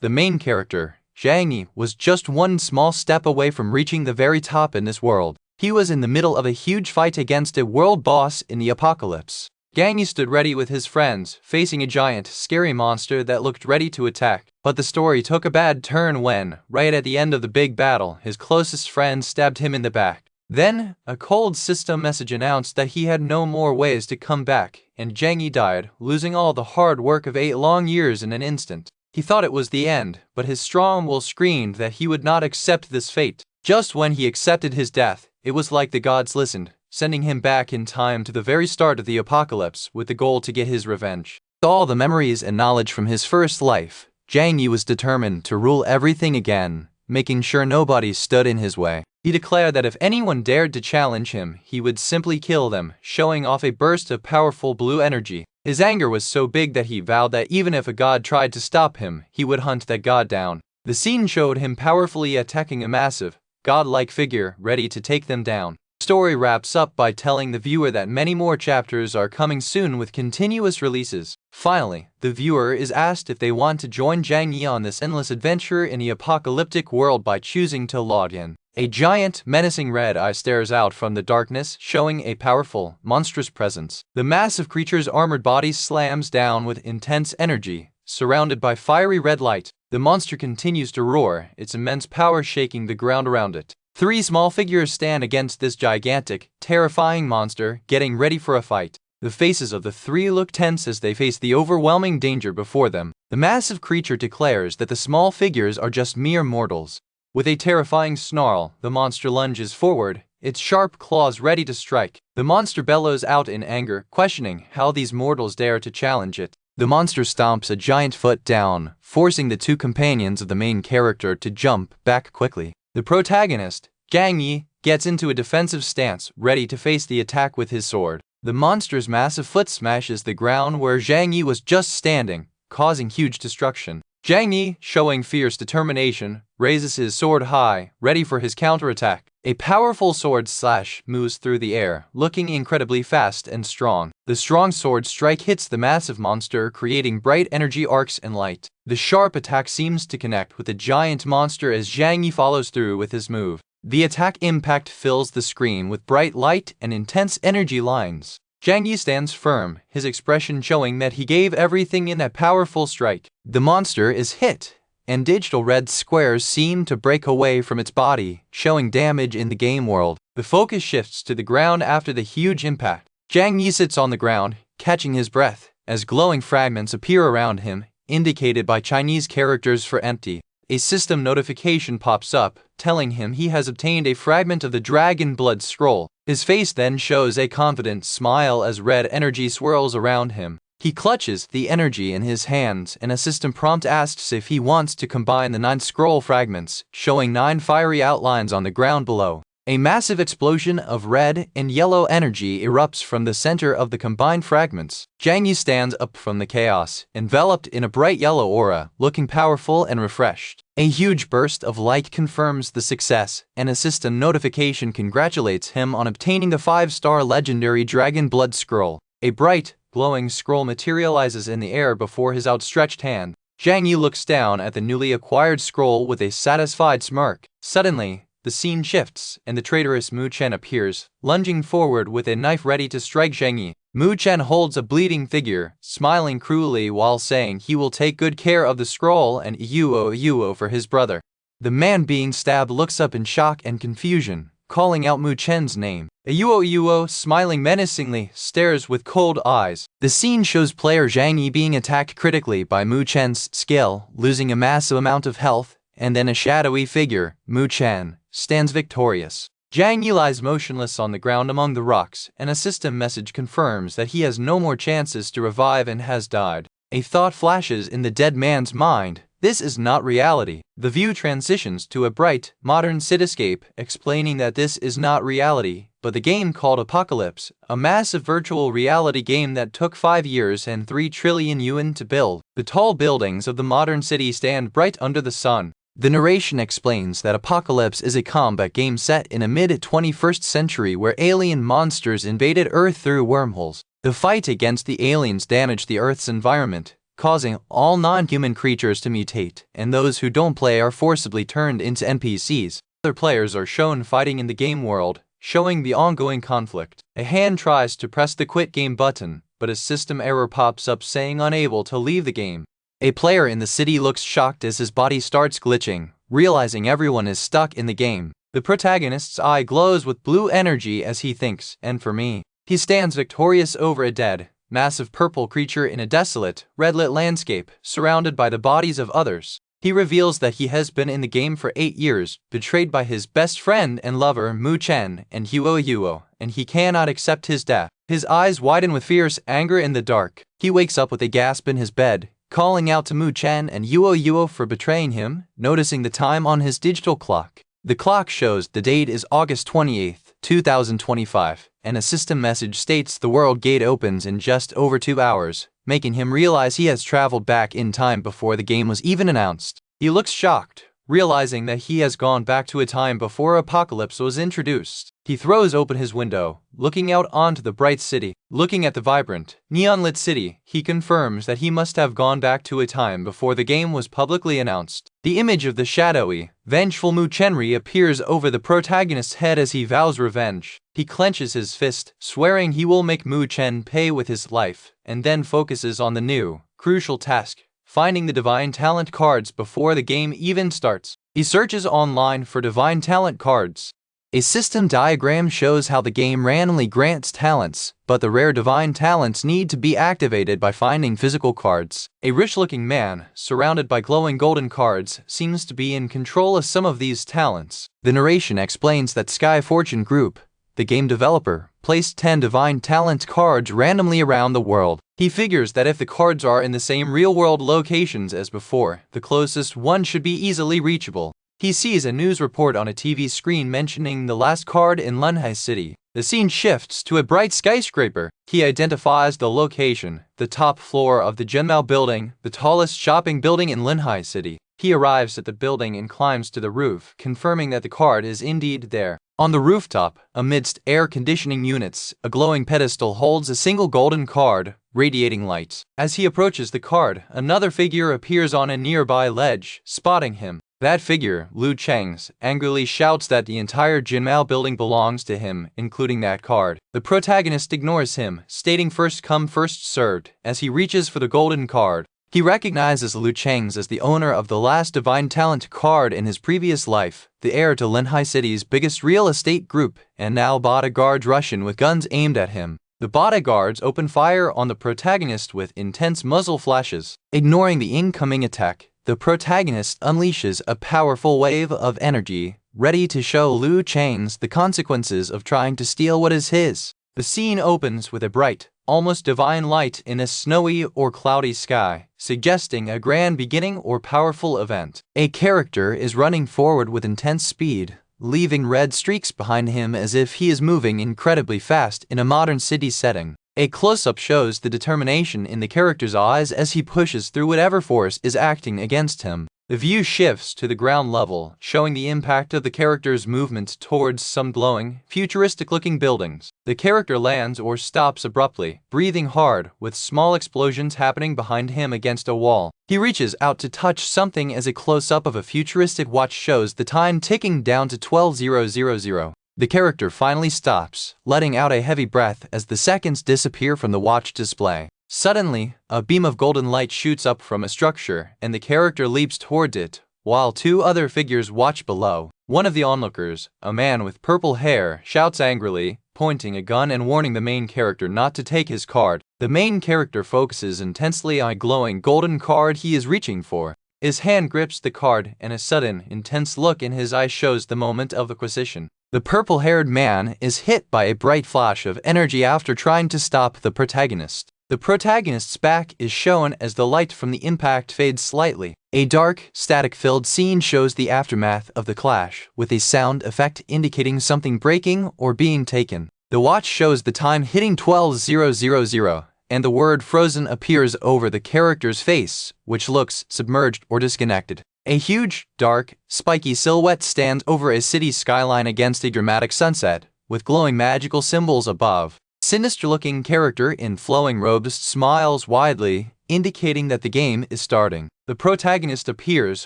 The main character, Zhang Yi, was just one small step away from reaching the very top in this world. He was in the middle of a huge fight against a world boss in the apocalypse. Zhang Yi stood ready with his friends, facing a giant, scary monster that looked ready to attack. But the story took a bad turn when, right at the end of the big battle, his closest friend stabbed him in the back. Then, a cold system message announced that he had no more ways to come back, and Zhang Yi died, losing all the hard work of 8 long years in an instant. He thought it was the end, but his strong will screamed that he would not accept this fate. Just when he accepted his death, it was like the gods listened, sending him back in time to the very start of the apocalypse with the goal to get his revenge. With all the memories and knowledge from his first life, Zhang Yi was determined to rule everything again, making sure nobody stood in his way. He declared that if anyone dared to challenge him, he would simply kill them, showing off a burst of powerful blue energy. His anger was so big that he vowed that even if a god tried to stop him, he would hunt that god down. The scene showed him powerfully attacking a massive, godlike figure ready to take them down. The story wraps up by telling the viewer that many more chapters are coming soon with continuous releases. Finally, the viewer is asked if they want to join Zhang Yi on this endless adventure in the apocalyptic world by choosing to log in. A giant, menacing red eye stares out from the darkness, showing a powerful, monstrous presence. The massive creature's armored body slams down with intense energy, surrounded by fiery red light. The monster continues to roar, its immense power shaking the ground around it. 3 small figures stand against this gigantic, terrifying monster, getting ready for a fight. The faces of the 3 look tense as they face the overwhelming danger before them. The massive creature declares that the small figures are just mere mortals. With a terrifying snarl, the monster lunges forward, its sharp claws ready to strike. The monster bellows out in anger, questioning how these mortals dare to challenge it. The monster stomps a giant foot down, forcing the 2 companions of the main character to jump back quickly. The protagonist, Zhang Yi, gets into a defensive stance, ready to face the attack with his sword. The monster's massive foot smashes the ground where Zhang Yi was just standing, causing huge destruction. Zhang Yi, showing fierce determination, raises his sword high, ready for his counterattack. A powerful sword slash moves through the air, looking incredibly fast and strong. The strong sword strike hits the massive monster, creating bright energy arcs and light. The sharp attack seems to connect with the giant monster as Zhang Yi follows through with his move. The attack impact fills the screen with bright light and intense energy lines. Zhang Yi stands firm, his expression showing that he gave everything in that powerful strike. The monster is hit, and digital red squares seem to break away from its body, showing damage in the game world. The focus shifts to the ground after the huge impact. Zhang Yi sits on the ground, catching his breath, as glowing fragments appear around him, indicated by Chinese characters for empty. A system notification pops up, telling him he has obtained a fragment of the Dragon Blood Scroll. His face then shows a confident smile as red energy swirls around him. He clutches the energy in his hands, and a system prompt asks if he wants to combine the 9 scroll fragments, showing 9 fiery outlines on the ground below. A massive explosion of red and yellow energy erupts from the center of the combined fragments. Zhang Yi stands up from the chaos, enveloped in a bright yellow aura, looking powerful and refreshed. A huge burst of light confirms the success, and a system notification congratulates him on obtaining the 5-star legendary Dragon Blood Scroll. A bright, glowing scroll materializes in the air before his outstretched hand. Zhang Yi looks down at the newly acquired scroll with a satisfied smirk. Suddenly, the scene shifts, and the traitorous Mu Chen appears, lunging forward with a knife ready to strike Zhang Yi. Mu Chen holds a bleeding figure, smiling cruelly while saying he will take good care of the scroll and Yuo for his brother. The man being stabbed looks up in shock and confusion, calling out Mu Chen's name. Yuo, smiling menacingly, stares with cold eyes. The scene shows player Zhang Yi being attacked critically by Mu Chen's skill, losing a massive amount of health, and then a shadowy figure, Mu Chen, stands victorious. Zhang Yi lies motionless on the ground among the rocks, and a system message confirms that he has no more chances to revive and has died. A thought flashes in the dead man's mind. This is not reality. The view transitions to a bright, modern cityscape, explaining that this is not reality, but the game called Apocalypse, a massive virtual reality game that took 5 years and 3 trillion yuan to build. The tall buildings of the modern city stand bright under the sun. The narration explains that Apocalypse is a combat game set in a mid-21st century where alien monsters invaded Earth through wormholes. The fight against the aliens damaged the Earth's environment, causing all non-human creatures to mutate, and those who don't play are forcibly turned into NPCs. Other players are shown fighting in the game world, showing the ongoing conflict. A hand tries to press the quit game button, but a system error pops up saying unable to leave the game. A player in the city looks shocked as his body starts glitching, realizing everyone is stuck in the game. The protagonist's eye glows with blue energy as he thinks, and for me. He stands victorious over a dead, massive purple creature in a desolate, red-lit landscape, surrounded by the bodies of others. He reveals that he has been in the game for 8 years, betrayed by his best friend and lover Mu-chen and Huo, and he cannot accept his death. His eyes widen with fierce anger in the dark. He wakes up with a gasp in his bed, calling out to Mu-chen and Huo for betraying him, noticing the time on his digital clock. The clock shows the date is August 28, 2025, and a system message states the world gate opens in just over 2 hours, making him realize he has traveled back in time before the game was even announced. He looks shocked, realizing that he has gone back to a time before Apocalypse was introduced. He throws open his window, looking out onto the bright city. Looking at the vibrant, neon-lit city, he confirms that he must have gone back to a time before the game was publicly announced. The image of the shadowy, vengeful Mu-chen appears over the protagonist's head as he vows revenge. He clenches his fist, swearing he will make Mu-chen pay with his life, and then focuses on the new, crucial task, finding the divine talent cards before the game even starts. He searches online for divine talent cards. A system diagram shows how the game randomly grants talents, but the rare divine talents need to be activated by finding physical cards. A rich-looking man, surrounded by glowing golden cards, seems to be in control of some of these talents. The narration explains that Sky Fortune Group, the game developer, placed 10 divine talent cards randomly around the world. He figures that if the cards are in the same real-world locations as before, the closest one should be easily reachable. He sees a news report on a TV screen mentioning the last card in Lunhai City. The scene shifts to a bright skyscraper. He identifies the location, the top floor of the Zhenmao building, the tallest shopping building in Lunhai City. He arrives at the building and climbs to the roof, confirming that the card is indeed there. On the rooftop, amidst air conditioning units, a glowing pedestal holds a single golden card, radiating light. As he approaches the card, another figure appears on a nearby ledge, spotting him. That figure, Lu Cheng's, angrily shouts that the entire Zhenmao building belongs to him, including that card. The protagonist ignores him, stating first come first served, as he reaches for the golden card. He recognizes Lu Cheng's as the owner of the last divine talent card in his previous life, the heir to Lunhai City's biggest real estate group, and now bodyguards rush in with guns aimed at him. The bodyguards open fire on the protagonist with intense muzzle flashes. Ignoring the incoming attack, the protagonist unleashes a powerful wave of energy, ready to show Lu Cheng's the consequences of trying to steal what is his. The scene opens with a bright, almost divine light in a snowy or cloudy sky, suggesting a grand beginning or powerful event. A character is running forward with intense speed, leaving red streaks behind him as if he is moving incredibly fast in a modern city setting. A close-up shows the determination in the character's eyes as he pushes through whatever force is acting against him. The view shifts to the ground level, showing the impact of the character's movement towards some glowing, futuristic-looking buildings. The character lands or stops abruptly, breathing hard, with small explosions happening behind him against a wall. He reaches out to touch something as a close-up of a futuristic watch shows the time ticking down to 12:00. The character finally stops, letting out a heavy breath as the seconds disappear from the watch display. Suddenly, a beam of golden light shoots up from a structure, and the character leaps towards it, while 2 other figures watch below. One of the onlookers, a man with purple hair, shouts angrily, pointing a gun and warning the main character not to take his card. The main character focuses intensely on a glowing golden card he is reaching for. His hand grips the card, and a sudden, intense look in his eyes shows the moment of acquisition. The purple-haired man is hit by a bright flash of energy after trying to stop the protagonist. The protagonist's back is shown as the light from the impact fades slightly. A dark, static-filled scene shows the aftermath of the clash, with a sound effect indicating something breaking or being taken. The watch shows the time hitting 12:00, and the word frozen appears over the character's face, which looks submerged or disconnected. A huge, dark, spiky silhouette stands over a city skyline against a dramatic sunset, with glowing magical symbols above. Sinister-looking character in flowing robes smiles widely, indicating that the game is starting. The protagonist appears,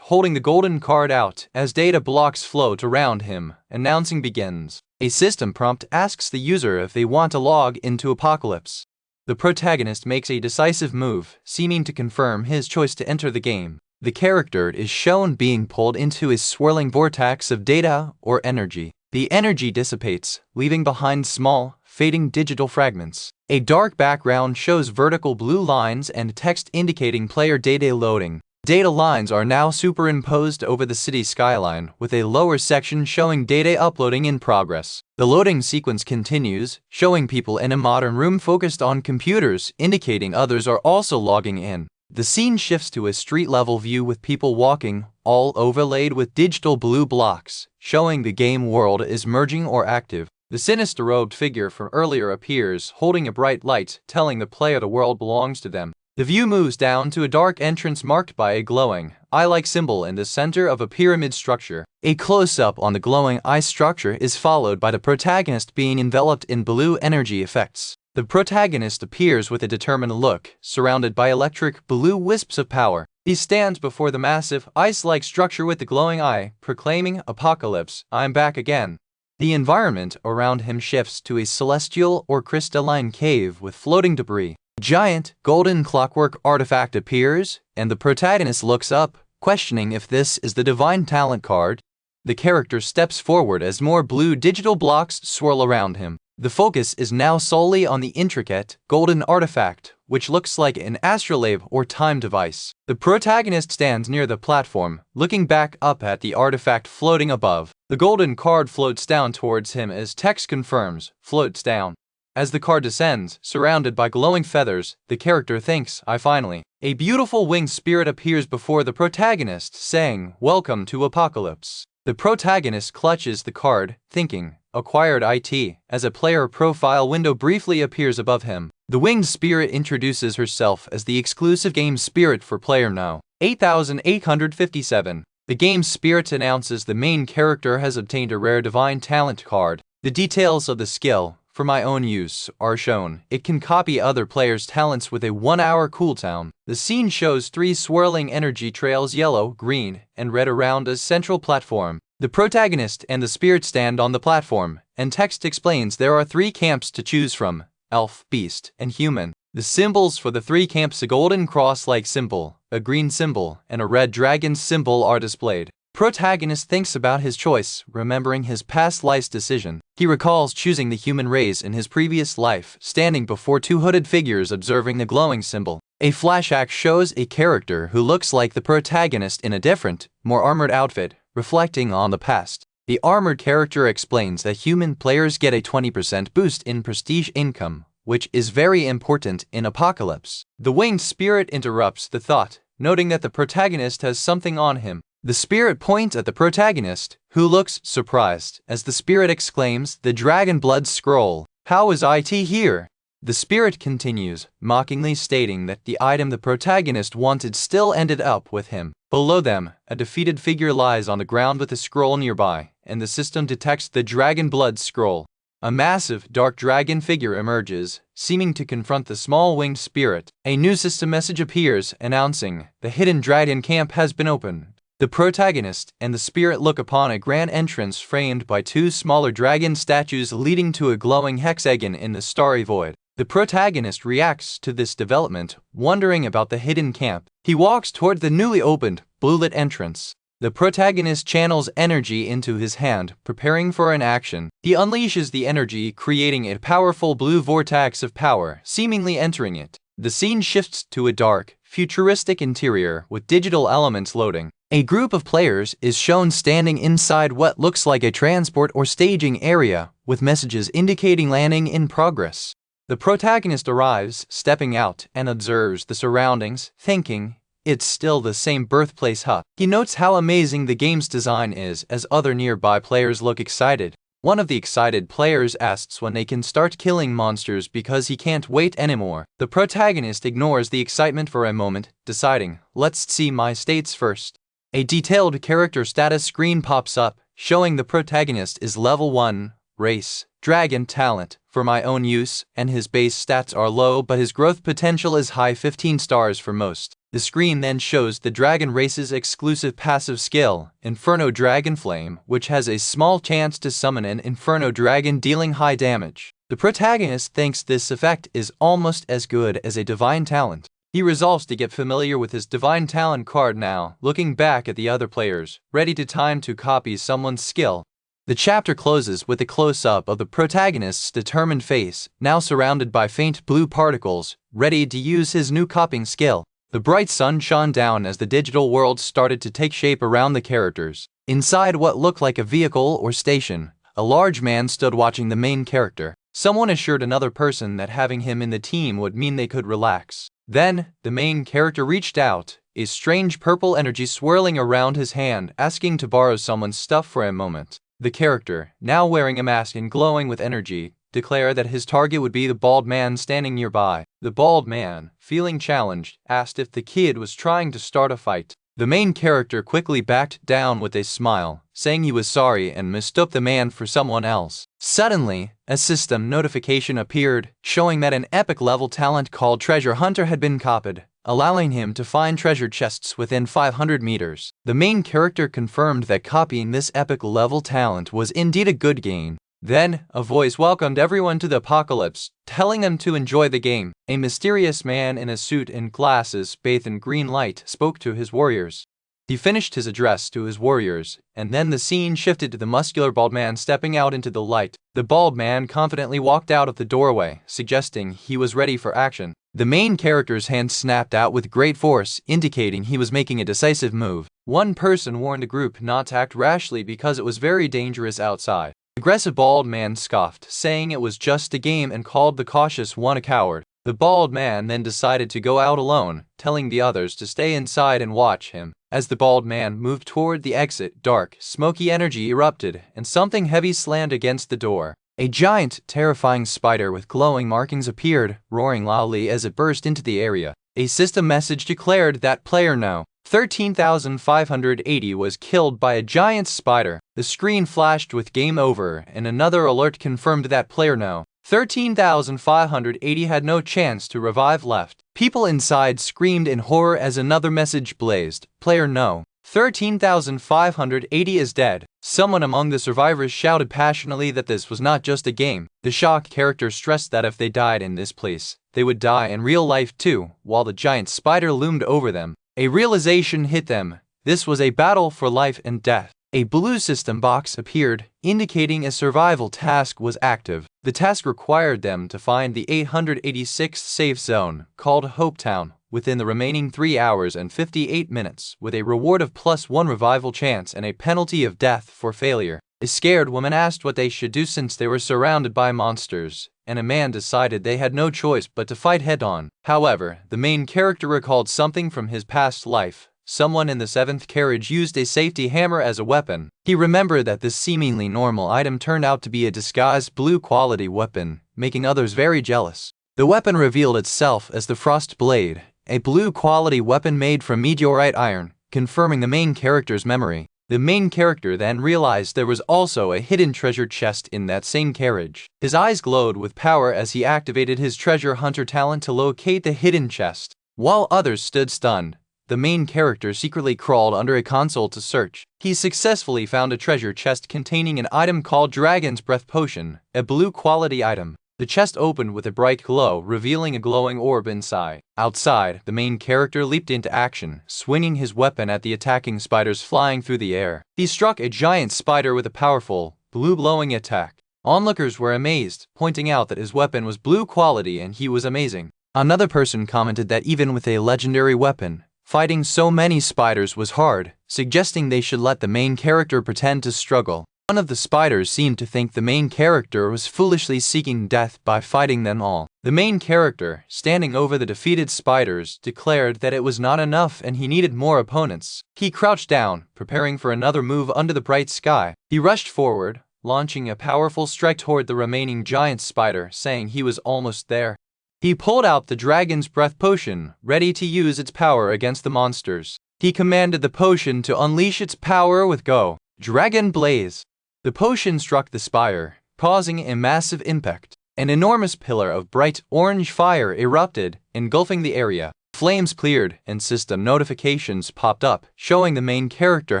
holding the golden card out, as data blocks float around him. Announcing begins. A system prompt asks the user if they want to log into Apocalypse. The protagonist makes a decisive move, seeming to confirm his choice to enter the game. The character is shown being pulled into a swirling vortex of data or energy. The energy dissipates, leaving behind small, fading digital fragments. A dark background shows vertical blue lines and text indicating player data loading. Data lines are now superimposed over the city skyline, with a lower section showing data uploading in progress. The loading sequence continues, showing people in a modern room focused on computers, indicating others are also logging in. The scene shifts to a street-level view with people walking, all overlaid with digital blue blocks, showing the game world is merging or active. The sinister robed figure from earlier appears, holding a bright light, telling the player the world belongs to them. The view moves down to a dark entrance marked by a glowing, eye-like symbol in the center of a pyramid structure. A close-up on the glowing eye structure is followed by the protagonist being enveloped in blue energy effects. The protagonist appears with a determined look, surrounded by electric blue wisps of power. He stands before the massive, ice-like structure with the glowing eye, proclaiming, "Apocalypse, I'm back again." The environment around him shifts to a celestial or crystalline cave with floating debris. A giant, golden clockwork artifact appears, and the protagonist looks up, questioning if this is the divine talent card. The character steps forward as more blue digital blocks swirl around him. The focus is now solely on the intricate, golden artifact, which looks like an astrolabe or time device. The protagonist stands near the platform, looking back up at the artifact floating above. The golden card floats down towards him as text confirms, floats down. As the card descends, surrounded by glowing feathers, the character thinks, "I finally." A beautiful winged spirit appears before the protagonist, saying, "Welcome to Apocalypse." The protagonist clutches the card, thinking, "Acquired IT," as a player profile window briefly appears above him. The winged spirit introduces herself as the exclusive game spirit for player No. 8857. The game spirit announces the main character has obtained a rare divine talent card. The details of the skill, for my own use, are shown. It can copy other players' talents with a 1-hour cooldown. The scene shows 3 swirling energy trails, yellow, green, and red, around a central platform. The protagonist and the spirit stand on the platform, and text explains there are 3 camps to choose from: elf, beast, and human. The symbols for the 3 camps, a golden cross-like symbol, a green symbol, and a red dragon symbol, are displayed. Protagonist thinks about his choice, remembering his past life's decision. He recalls choosing the human race in his previous life, standing before 2 hooded figures observing the glowing symbol. A flashback shows a character who looks like the protagonist in a different, more armored outfit, reflecting on the past. The armored character explains that human players get a 20% boost in prestige income, which is very important in Apocalypse. The winged spirit interrupts the thought, noting that the protagonist has something on him. The spirit points at the protagonist, who looks surprised, as the spirit exclaims, "The dragon blood scroll. How is IT here?" The spirit continues, mockingly stating that the item the protagonist wanted still ended up with him. Below them, a defeated figure lies on the ground with a scroll nearby, and the system detects the dragon blood scroll. A massive, dark dragon figure emerges, seeming to confront the small winged spirit. A new system message appears, announcing, "The hidden dragon camp has been opened." The protagonist and the spirit look upon a grand entrance framed by 2 smaller dragon statues leading to a glowing hexagon in the starry void. The protagonist reacts to this development, wondering about the hidden camp. He walks toward the newly opened, blue-lit entrance. The protagonist channels energy into his hand, preparing for an action. He unleashes the energy, creating a powerful blue vortex of power, seemingly entering it. The scene shifts to a dark, futuristic interior with digital elements loading. A group of players is shown standing inside what looks like a transport or staging area, with messages indicating landing in progress. The protagonist arrives, stepping out, and observes the surroundings, thinking, "It's still the same birthplace hut." He notes how amazing the game's design is as other nearby players look excited. One of the excited players asks when they can start killing monsters because he can't wait anymore. The protagonist ignores the excitement for a moment, deciding, "Let's see my states first." A detailed character status screen pops up, showing the protagonist is level 1, race, dragon talent, for my own use, and his base stats are low but his growth potential is high, 15 stars for most. The screen then shows the dragon race's exclusive passive skill, Inferno Dragon Flame, which has a small chance to summon an Inferno Dragon dealing high damage. The protagonist thinks this effect is almost as good as a divine talent. He resolves to get familiar with his divine talent card now, looking back at the other players, ready to time to copy someone's skill. The chapter closes with a close-up of the protagonist's determined face, now surrounded by faint blue particles, ready to use his new copying skill. The bright sun shone down as the digital world started to take shape around the characters. Inside what looked like a vehicle or station, a large man stood watching the main character. Someone assured another person that having him in the team would mean they could relax. Then, the main character reached out, a strange purple energy swirling around his hand, asking to borrow someone's stuff for a moment. The character, now wearing a mask and glowing with energy, declared that his target would be the bald man standing nearby. The bald man, feeling challenged, asked if the kid was trying to start a fight. The main character quickly backed down with a smile, saying he was sorry and mistook the man for someone else. Suddenly, a system notification appeared, showing that an epic level talent called Treasure Hunter had been copied, allowing him to find treasure chests within 500 meters. The main character confirmed that copying this epic level talent was indeed a good gain. Then, a voice welcomed everyone to the apocalypse, telling them to enjoy the game. A mysterious man in a suit and glasses, bathed in green light, spoke to his warriors. He finished his address to his warriors, and then the scene shifted to the muscular bald man stepping out into the light. The bald man confidently walked out of the doorway, suggesting he was ready for action. The main character's hand snapped out with great force, indicating he was making a decisive move. One person warned the group not to act rashly because it was very dangerous outside. The aggressive bald man scoffed, saying it was just a game and called the cautious one a coward. The bald man then decided to go out alone, telling the others to stay inside and watch him. As the bald man moved toward the exit, dark, smoky energy erupted, and something heavy slammed against the door. A giant, terrifying spider with glowing markings appeared, roaring loudly as it burst into the area. A system message declared that player no. 13,580 was killed by a giant spider. The screen flashed with game over, and another alert confirmed that player no. 13,580 had no chance to revive left. People inside screamed in horror as another message blazed. Player no. 13,580 is dead. Someone among the survivors shouted passionately that this was not just a game. The shocked character stressed that if they died in this place, they would die in real life too, while the giant spider loomed over them. A realization hit them. This was a battle for life and death. A blue system box appeared, indicating a survival task was active. The task required them to find the 886th safe zone, called Hopetown, within the remaining 3 hours and 58 minutes, with a reward of +1 revival chance and a penalty of death for failure. A scared woman asked what they should do since they were surrounded by monsters, and a man decided they had no choice but to fight head-on. However, the main character recalled something from his past life. Someone in the 7th carriage used a safety hammer as a weapon. He remembered that this seemingly normal item turned out to be a disguised blue-quality weapon, making others very jealous. The weapon revealed itself as the Frost Blade, a blue-quality weapon made from meteorite iron, confirming the main character's memory. The main character then realized there was also a hidden treasure chest in that same carriage. His eyes glowed with power as he activated his treasure hunter talent to locate the hidden chest. While others stood stunned, the main character secretly crawled under a console to search. He successfully found a treasure chest containing an item called Dragon's Breath Potion, a blue-quality item. The chest opened with a bright glow, revealing a glowing orb inside. Outside, the main character leaped into action, swinging his weapon at the attacking spiders flying through the air. He struck a giant spider with a powerful, blue-glowing attack. Onlookers were amazed, pointing out that his weapon was blue quality and he was amazing. Another person commented that even with a legendary weapon, fighting so many spiders was hard, suggesting they should let the main character pretend to struggle. One of the spiders seemed to think the main character was foolishly seeking death by fighting them all. The main character, standing over the defeated spiders, declared that it was not enough and he needed more opponents. He crouched down, preparing for another move under the bright sky. He rushed forward, launching a powerful strike toward the remaining giant spider, saying he was almost there. He pulled out the Dragon's Breath Potion, ready to use its power against the monsters. He commanded the potion to unleash its power with Go, Dragon Blaze. The potion struck the spire, causing a massive impact. An enormous pillar of bright orange fire erupted, engulfing the area. Flames cleared, and system notifications popped up, showing the main character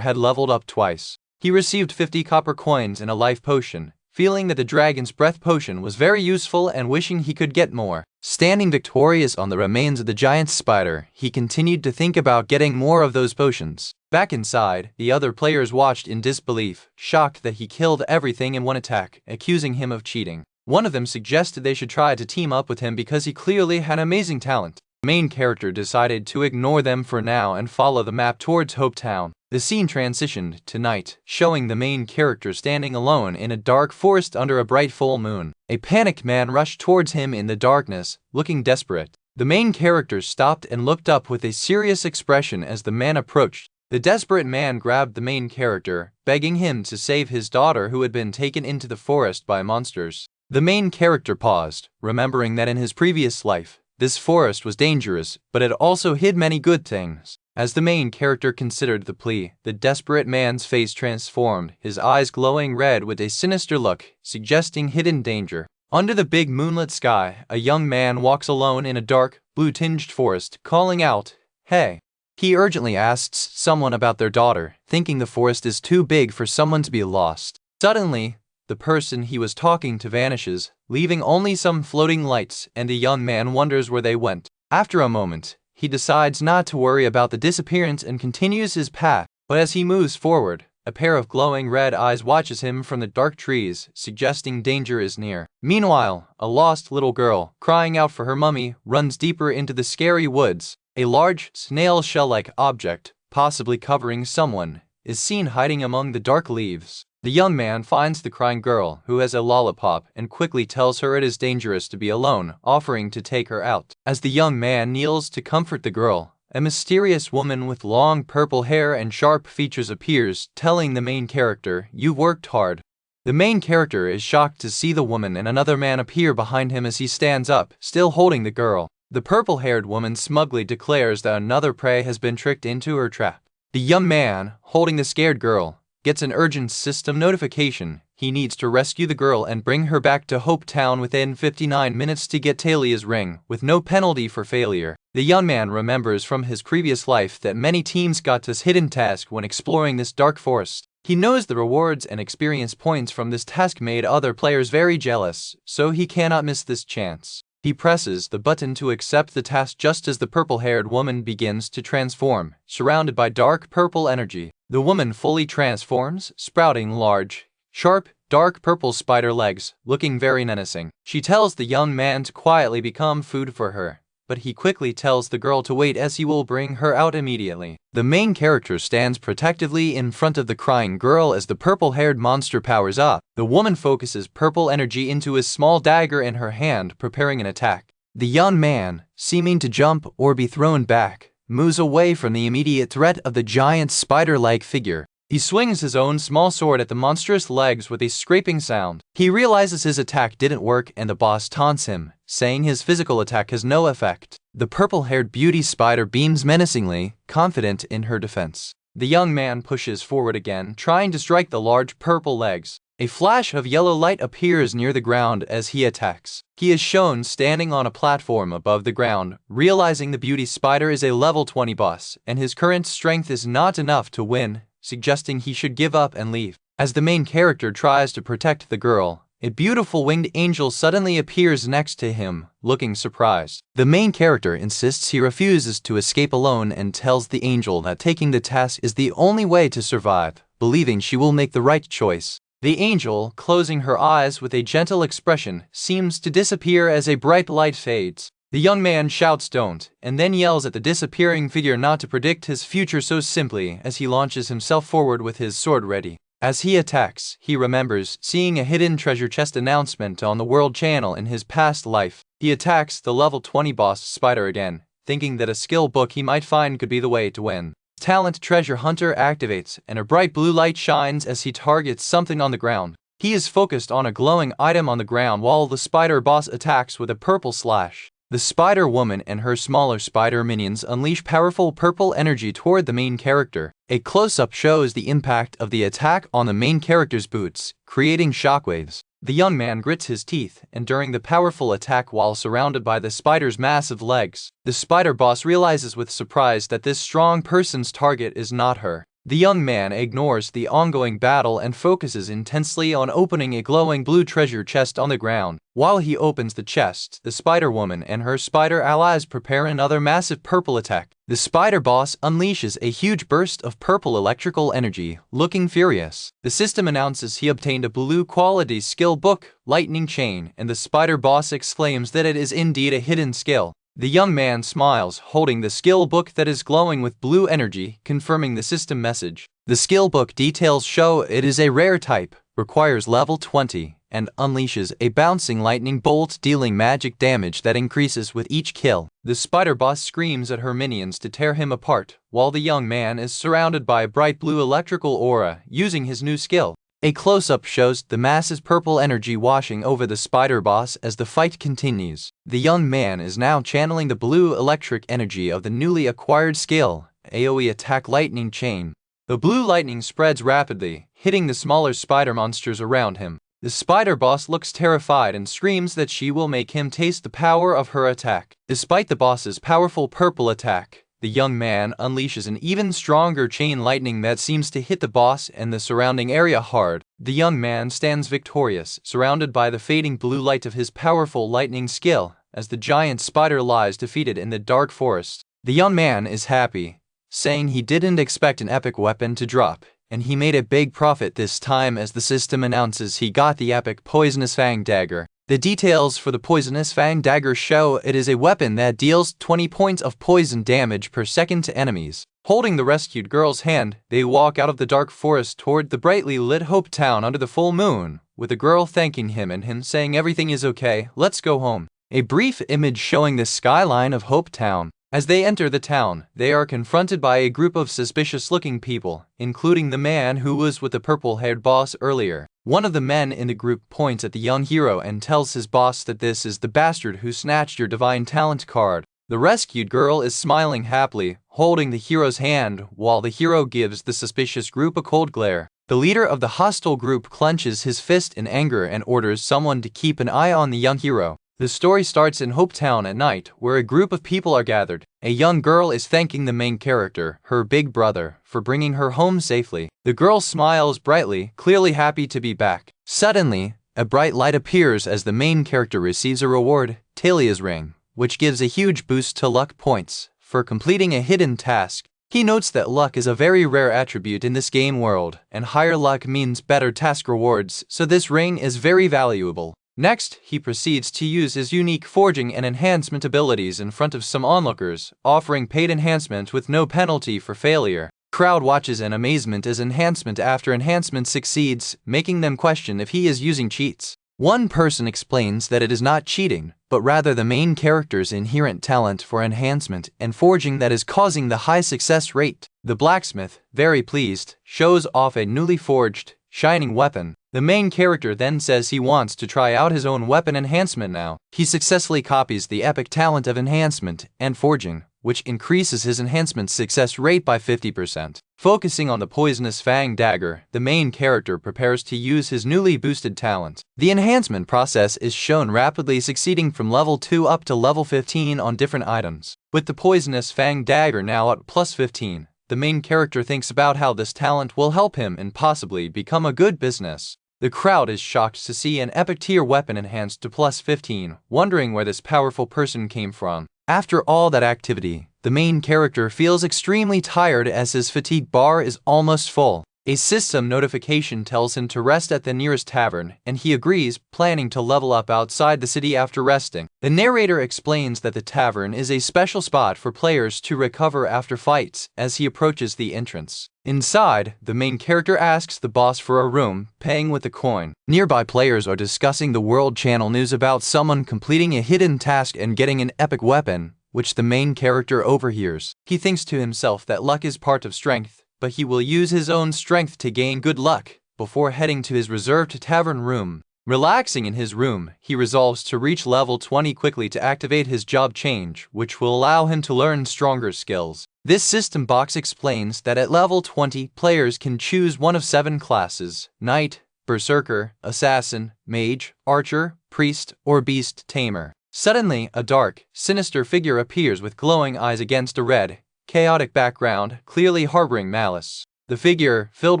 had leveled up twice. He received 50 copper coins and a life potion, feeling that the dragon's breath potion was very useful and wishing he could get more. Standing victorious on the remains of the giant spider, he continued to think about getting more of those potions. Back inside, the other players watched in disbelief, shocked that he killed everything in one attack, accusing him of cheating. One of them suggested they should try to team up with him because he clearly had amazing talent. The main character decided to ignore them for now and follow the map towards Hope Town. The scene transitioned to night, showing the main character standing alone in a dark forest under a bright full moon. A panicked man rushed towards him in the darkness, looking desperate. The main character stopped and looked up with a serious expression as the man approached. The desperate man grabbed the main character, begging him to save his daughter who had been taken into the forest by monsters. The main character paused, remembering that in his previous life, this forest was dangerous, but it also hid many good things. As the main character considered the plea, the desperate man's face transformed, his eyes glowing red with a sinister look, suggesting hidden danger. Under the big moonlit sky, a young man walks alone in a dark, blue-tinged forest, calling out, "Hey!" He urgently asks someone about their daughter, thinking the forest is too big for someone to be lost. Suddenly, the person he was talking to vanishes, leaving only some floating lights, and the young man wonders where they went. After a moment, he decides not to worry about the disappearance and continues his path, but as he moves forward, a pair of glowing red eyes watches him from the dark trees, suggesting danger is near. Meanwhile, a lost little girl, crying out for her mummy, runs deeper into the scary woods. A large, snail shell-like object, possibly covering someone, is seen hiding among the dark leaves. The young man finds the crying girl, who has a lollipop, and quickly tells her it is dangerous to be alone, offering to take her out. As the young man kneels to comfort the girl, a mysterious woman with long purple hair and sharp features appears, telling the main character, "You've worked hard." The main character is shocked to see the woman and another man appear behind him as he stands up, still holding the girl. The purple-haired woman smugly declares that another prey has been tricked into her trap. The young man, holding the scared girl, gets an urgent system notification. He needs to rescue the girl and bring her back to Hope Town within 59 minutes to get Talia's ring, with no penalty for failure. The young man remembers from his previous life that many teams got this hidden task when exploring this dark forest. He knows the rewards and experience points from this task made other players very jealous, so he cannot miss this chance. He presses the button to accept the task just as the purple-haired woman begins to transform, surrounded by dark purple energy. The woman fully transforms, sprouting large, sharp, dark purple spider legs, looking very menacing. She tells the young man to quietly become food for her, but he quickly tells the girl to wait as he will bring her out immediately. The main character stands protectively in front of the crying girl as the purple-haired monster powers up. The woman focuses purple energy into a small dagger in her hand, preparing an attack. The young man, seeming to jump or be thrown back, moves away from the immediate threat of the giant spider-like figure. He swings his own small sword at the monstrous legs with a scraping sound. He realizes his attack didn't work and the boss taunts him, saying his physical attack has no effect. The purple-haired beauty spider beams menacingly, confident in her defense. The young man pushes forward again, trying to strike the large purple legs. A flash of yellow light appears near the ground as he attacks. He is shown standing on a platform above the ground, realizing the beauty spider is a level 20 boss, and his current strength is not enough to win, suggesting he should give up and leave. As the main character tries to protect the girl, a beautiful winged angel suddenly appears next to him, looking surprised. The main character insists he refuses to escape alone and tells the angel that taking the task is the only way to survive, believing she will make the right choice. The angel, closing her eyes with a gentle expression, seems to disappear as a bright light fades. The young man shouts "don't," and then yells at the disappearing figure not to predict his future so simply as he launches himself forward with his sword ready. As he attacks, he remembers seeing a hidden treasure chest announcement on the World Channel in his past life. He attacks the level 20 boss spider again, thinking that a skill book he might find could be the way to win. Talent Treasure Hunter activates, and a bright blue light shines as he targets something on the ground. He is focused on a glowing item on the ground while the spider boss attacks with a purple slash. The spider woman and her smaller spider minions unleash powerful purple energy toward the main character. A close-up shows the impact of the attack on the main character's boots, creating shockwaves. The young man grits his teeth, and during the powerful attack while surrounded by the spider's massive legs, the spider boss realizes with surprise that this strong person's target is not her. The young man ignores the ongoing battle and focuses intensely on opening a glowing blue treasure chest on the ground. While he opens the chest, the spider woman and her spider allies prepare another massive purple attack. The spider boss unleashes a huge burst of purple electrical energy, looking furious. The system announces he obtained a blue quality skill book, Lightning Chain, and the spider boss exclaims that it is indeed a hidden skill. The young man smiles, holding the skill book that is glowing with blue energy, confirming the system message. The skill book details show it is a rare type, requires level 20, and unleashes a bouncing lightning bolt dealing magic damage that increases with each kill. The spider boss screams at her minions to tear him apart, while the young man is surrounded by a bright blue electrical aura using his new skill. A close-up shows the massive purple energy washing over the spider boss as the fight continues. The young man is now channeling the blue electric energy of the newly acquired skill, AoE Attack Lightning Chain. The blue lightning spreads rapidly, hitting the smaller spider monsters around him. The spider boss looks terrified and screams that she will make him taste the power of her attack. Despite the boss's powerful purple attack, the young man unleashes an even stronger chain lightning that seems to hit the boss and the surrounding area hard. The young man stands victorious, surrounded by the fading blue light of his powerful lightning skill, as the giant spider lies defeated in the dark forest. The young man is happy, saying he didn't expect an epic weapon to drop, and he made a big profit this time as the system announces he got the epic Poisonous Fang Dagger. The details for the Poisonous Fang Dagger show it is a weapon that deals 20 points of poison damage per second to enemies. Holding the rescued girl's hand, they walk out of the dark forest toward the brightly lit Hope Town under the full moon, with the girl thanking him and him saying everything is okay, let's go home. A brief image showing the skyline of Hope Town. As they enter the town, they are confronted by a group of suspicious-looking people, including the man who was with the purple-haired boss earlier. One of the men in the group points at the young hero and tells his boss that this is the bastard who snatched your divine talent card. The rescued girl is smiling happily, holding the hero's hand, while the hero gives the suspicious group a cold glare. The leader of the hostile group clenches his fist in anger and orders someone to keep an eye on the young hero. The story starts in Hope Town at night, where a group of people are gathered. A young girl is thanking the main character, her big brother, for bringing her home safely. The girl smiles brightly, clearly happy to be back. Suddenly, a bright light appears as the main character receives a reward, Talia's ring, which gives a huge boost to luck points for completing a hidden task. He notes that luck is a very rare attribute in this game world, and higher luck means better task rewards, so this ring is very valuable. Next, he proceeds to use his unique forging and enhancement abilities in front of some onlookers, offering paid enhancement with no penalty for failure. Crowd watches in amazement as enhancement after enhancement succeeds, making them question if he is using cheats. One person explains that it is not cheating, but rather the main character's inherent talent for enhancement and forging that is causing the high success rate. The blacksmith, very pleased, shows off a newly forged, shining weapon. The main character then says he wants to try out his own weapon enhancement now. He successfully copies the epic talent of enhancement and forging, which increases his enhancement success rate by 50%. Focusing on the Poisonous Fang Dagger, the main character prepares to use his newly boosted talent. The enhancement process is shown rapidly succeeding from level 2 up to level 15 on different items. With the Poisonous Fang Dagger now at plus 15, the main character thinks about how this talent will help him and possibly become a good business. The crowd is shocked to see an epic tier weapon enhanced to plus 15, wondering where this powerful person came from. After all that activity, the main character feels extremely tired as his fatigue bar is almost full. A system notification tells him to rest at the nearest tavern, and he agrees, planning to level up outside the city after resting. The narrator explains that the tavern is a special spot for players to recover after fights as he approaches the entrance. Inside, the main character asks the boss for a room, paying with a coin. Nearby players are discussing the World Channel news about someone completing a hidden task and getting an epic weapon, which the main character overhears. He thinks to himself that luck is part of strength, but he will use his own strength to gain good luck before heading to his reserved tavern room. Relaxing in his room, he resolves to reach level 20 quickly to activate his job change, which will allow him to learn stronger skills. This system box explains that at level 20, players can choose one of 7 classes: Knight, berserker, assassin, mage, archer, priest, or beast tamer. Suddenly, a dark, sinister figure appears with glowing eyes against a red, chaotic background, clearly harboring malice. The figure, filled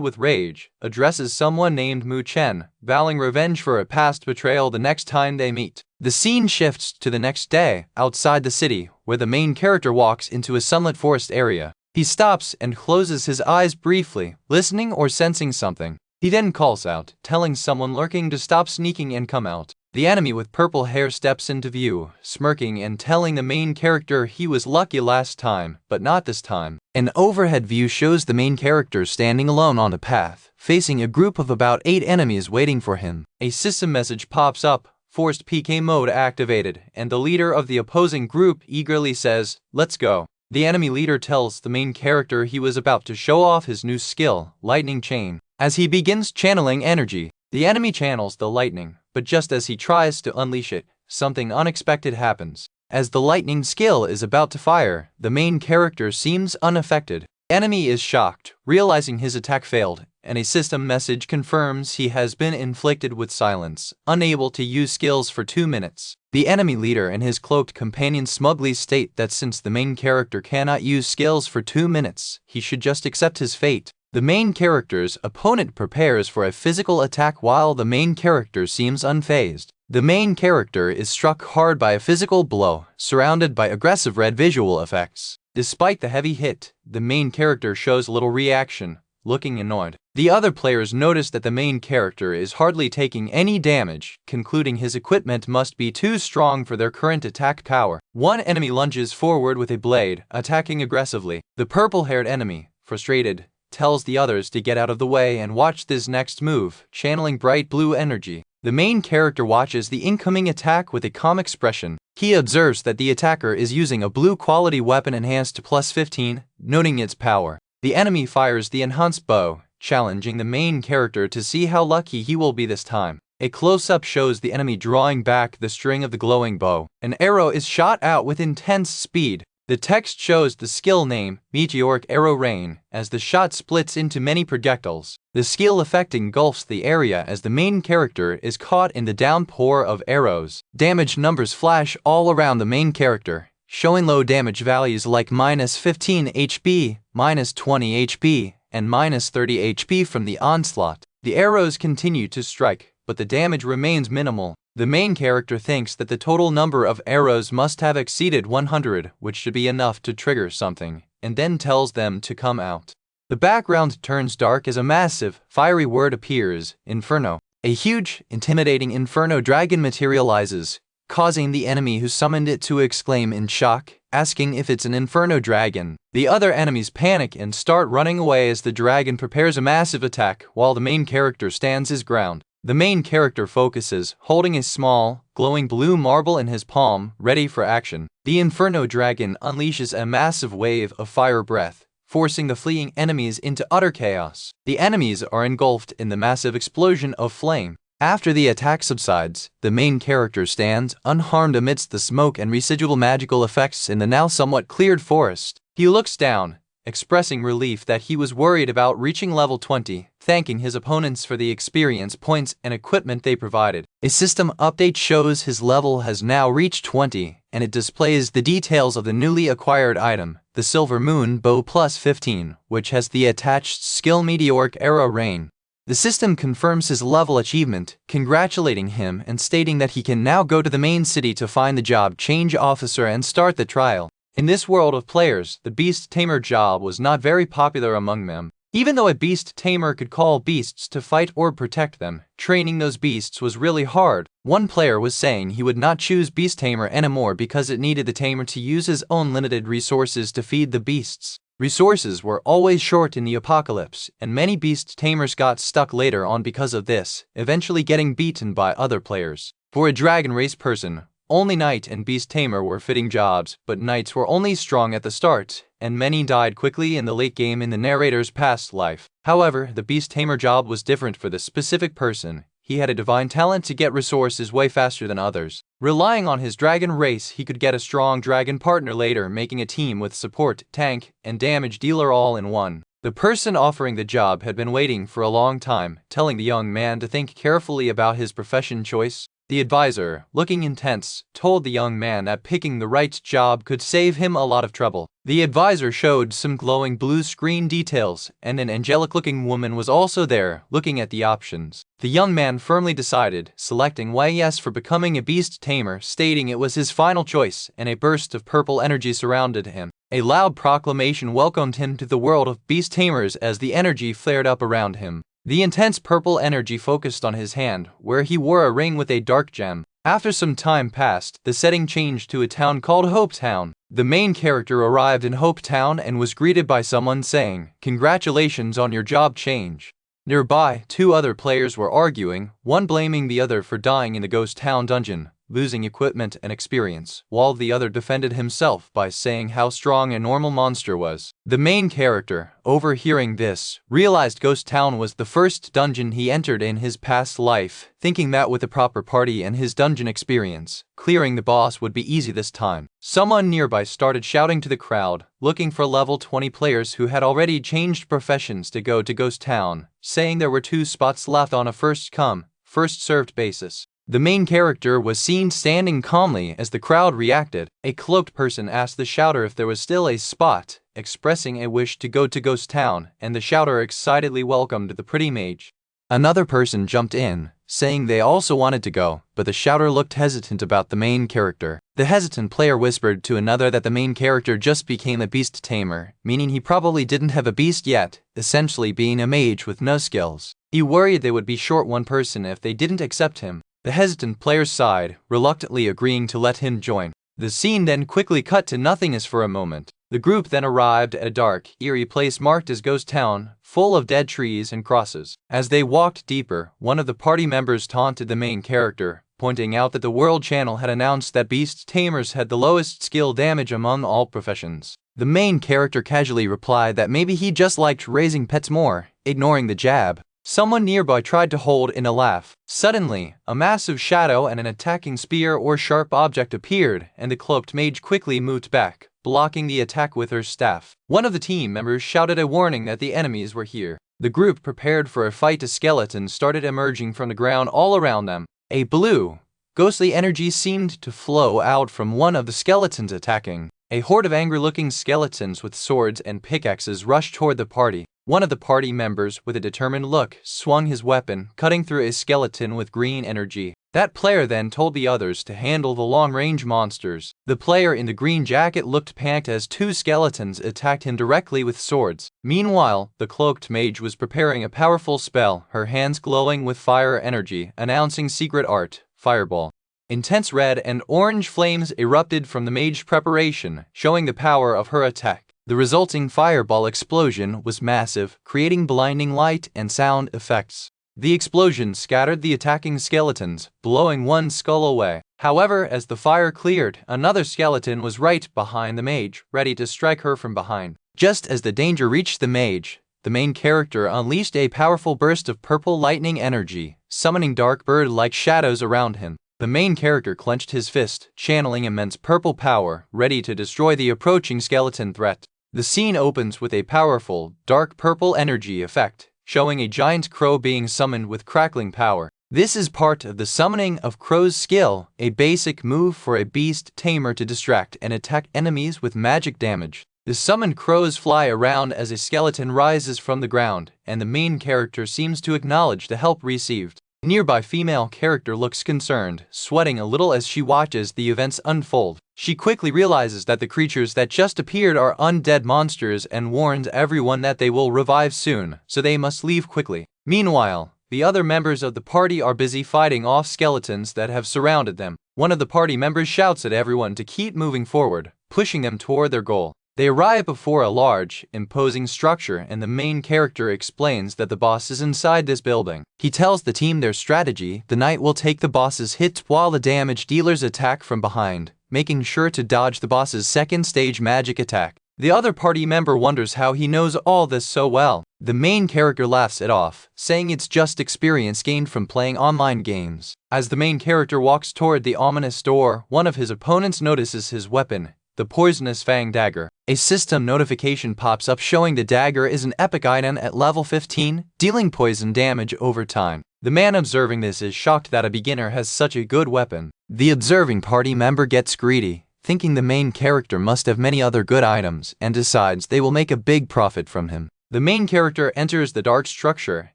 with rage, addresses someone named Mu Chen, vowing revenge for a past betrayal the next time they meet. The scene shifts to the next day, outside the city, where the main character walks into a sunlit forest area. He stops and closes his eyes briefly, listening or sensing something. He then calls out, telling someone lurking to stop sneaking and come out. The enemy with purple hair steps into view, smirking and telling the main character he was lucky last time, but not this time. An overhead view shows the main character standing alone on the path, facing a group of about 8 enemies waiting for him. A system message pops up, forced PK mode activated, and the leader of the opposing group eagerly says, "Let's go." The enemy leader tells the main character he was about to show off his new skill, Lightning Chain. As he begins channeling energy, the enemy channels the lightning, but just as he tries to unleash it, something unexpected happens. As the lightning skill is about to fire, the main character seems unaffected. The enemy is shocked, realizing his attack failed, and a system message confirms he has been inflicted with silence, unable to use skills for 2 minutes. The enemy leader and his cloaked companion smugly state that since the main character cannot use skills for 2 minutes, he should just accept his fate. The main character's opponent prepares for a physical attack while the main character seems unfazed. The main character is struck hard by a physical blow, surrounded by aggressive red visual effects. Despite the heavy hit, the main character shows little reaction, looking annoyed. The other players notice that the main character is hardly taking any damage, concluding his equipment must be too strong for their current attack power. One enemy lunges forward with a blade, attacking aggressively. The purple-haired enemy, frustrated, tells the others to get out of the way and watch this next move, channeling bright blue energy. The main character watches the incoming attack with a calm expression. He observes that the attacker is using a blue-quality weapon enhanced to +15, noting its power. The enemy fires the enhanced bow, challenging the main character to see how lucky he will be this time. A close-up shows the enemy drawing back the string of the glowing bow. An arrow is shot out with intense speed. The text shows the skill name, Meteoric Arrow Rain, as the shot splits into many projectiles. The skill effect engulfs the area as the main character is caught in the downpour of arrows. Damage numbers flash all around the main character, showing low damage values like -15 HP, -20 HP, and -30 HP from the onslaught. The arrows continue to strike, but the damage remains minimal. The main character thinks that the total number of arrows must have exceeded 100, which should be enough to trigger something, and then tells them to come out. The background turns dark as a massive, fiery word appears, Inferno. A huge, intimidating Inferno dragon materializes, causing the enemy who summoned it to exclaim in shock, asking if it's an Inferno dragon. The other enemies panic and start running away as the dragon prepares a massive attack while the main character stands his ground. The main character focuses, holding a small, glowing blue marble in his palm, ready for action. The Inferno dragon unleashes a massive wave of fire breath, forcing the fleeing enemies into utter chaos. The enemies are engulfed in the massive explosion of flame. After the attack subsides, the main character stands unharmed amidst the smoke and residual magical effects in the now somewhat cleared forest. He looks down, expressing relief that he was worried about reaching level 20, thanking his opponents for the experience points and equipment they provided. A system update shows his level has now reached 20, and it displays the details of the newly acquired item, the Silver Moon Bow +15, which has the attached skill Meteoric Arrow Rain. The system confirms his level achievement, congratulating him and stating that he can now go to the main city to find the job change officer and start the trial. In this world of players, the beast tamer job was not very popular among them. Even though a beast tamer could call beasts to fight or protect them, training those beasts was really hard. One player was saying he would not choose beast tamer anymore because it needed the tamer to use his own limited resources to feed the beasts. Resources were always short in the apocalypse, and many beast tamers got stuck later on because of this, eventually getting beaten by other players. For a dragon race person, only knight and beast tamer were fitting jobs, but knights were only strong at the start, and many died quickly in the late game in the narrator's past life. However, the beast tamer job was different for this specific person. He had a divine talent to get resources way faster than others. Relying on his dragon race, he could get a strong dragon partner later, making a team with support, tank, and damage dealer all in one. The person offering the job had been waiting for a long time, telling the young man to think carefully about his profession choice. The advisor, looking intense, told the young man that picking the right job could save him a lot of trouble. The advisor showed some glowing blue screen details, and an angelic-looking woman was also there, looking at the options. The young man firmly decided, selecting yes for becoming a beast tamer, stating it was his final choice, and a burst of purple energy surrounded him. A loud proclamation welcomed him to the world of beast tamers as the energy flared up around him. The intense purple energy focused on his hand, where he wore a ring with a dark gem. After some time passed, the setting changed to a town called Hope Town. The main character arrived in Hope Town and was greeted by someone saying, "Congratulations on your job change." Nearby, two other players were arguing, one blaming the other for dying in the Ghost Town dungeon, losing equipment and experience, while the other defended himself by saying how strong a normal monster was. The main character, overhearing this, realized Ghost Town was the first dungeon he entered in his past life, thinking that with the proper party and his dungeon experience, clearing the boss would be easy this time. Someone nearby started shouting to the crowd, looking for level 20 players who had already changed professions to go to Ghost Town, saying there were 2 spots left on a first-come, first-served basis. The main character was seen standing calmly as the crowd reacted. A cloaked person asked the shouter if there was still a spot, expressing a wish to go to Ghost Town, and the shouter excitedly welcomed the pretty mage. Another person jumped in, saying they also wanted to go, but the shouter looked hesitant about the main character. The hesitant player whispered to another that the main character just became a beast tamer, meaning he probably didn't have a beast yet, essentially being a mage with no skills. He worried they would be short one person if they didn't accept him. The hesitant player sighed, reluctantly agreeing to let him join. The scene then quickly cut to nothingness for a moment. The group then arrived at a dark, eerie place marked as Ghost Town, full of dead trees and crosses. As they walked deeper, one of the party members taunted the main character, pointing out that the World Channel had announced that beast tamers had the lowest skill damage among all professions. The main character casually replied that maybe he just liked raising pets more, ignoring the jab. Someone nearby tried to hold in a laugh. Suddenly, a massive shadow and an attacking spear or sharp object appeared, and the cloaked mage quickly moved back, blocking the attack with her staff. One of the team members shouted a warning that the enemies were here. The group prepared for a fight as skeletons started emerging from the ground all around them. A blue, ghostly energy seemed to flow out from one of the skeletons attacking. A horde of angry-looking skeletons with swords and pickaxes rushed toward the party. One of the party members, with a determined look, swung his weapon, cutting through a skeleton with green energy. That player then told the others to handle the long-range monsters. The player in the green jacket looked panicked as 2 skeletons attacked him directly with swords. Meanwhile, the cloaked mage was preparing a powerful spell, her hands glowing with fire energy, announcing secret art, Fireball. Intense red and orange flames erupted from the mage's preparation, showing the power of her attack. The resulting fireball explosion was massive, creating blinding light and sound effects. The explosion scattered the attacking skeletons, blowing one skull away. However, as the fire cleared, another skeleton was right behind the mage, ready to strike her from behind. Just as the danger reached the mage, the main character unleashed a powerful burst of purple lightning energy, summoning dark bird-like shadows around him. The main character clenched his fist, channeling immense purple power, ready to destroy the approaching skeleton threat. The scene opens with a powerful, dark purple energy effect, showing a giant crow being summoned with crackling power. This is part of the summoning of crow's skill, a basic move for a beast tamer to distract and attack enemies with magic damage. The summoned crows fly around as a skeleton rises from the ground, and the main character seems to acknowledge the help received. Nearby female character looks concerned, sweating a little as she watches the events unfold. She quickly realizes that the creatures that just appeared are undead monsters and warns everyone that they will revive soon, so they must leave quickly. Meanwhile, the other members of the party are busy fighting off skeletons that have surrounded them. One of the party members shouts at everyone to keep moving forward, pushing them toward their goal. They arrive before a large, imposing structure, and the main character explains that the boss is inside this building. He tells the team their strategy: the knight will take the boss's hit while the damage dealers attack from behind, making sure to dodge the boss's second stage magic attack. The other party member wonders how he knows all this so well. The main character laughs it off, saying it's just experience gained from playing online games. As the main character walks toward the ominous door, one of his opponents notices his weapon, the poisonous fang dagger. A system notification pops up showing the dagger is an epic item at level 15, dealing poison damage over time. The man observing this is shocked that a beginner has such a good weapon. The observing party member gets greedy, thinking the main character must have many other good items, and decides they will make a big profit from him. The main character enters the dark structure,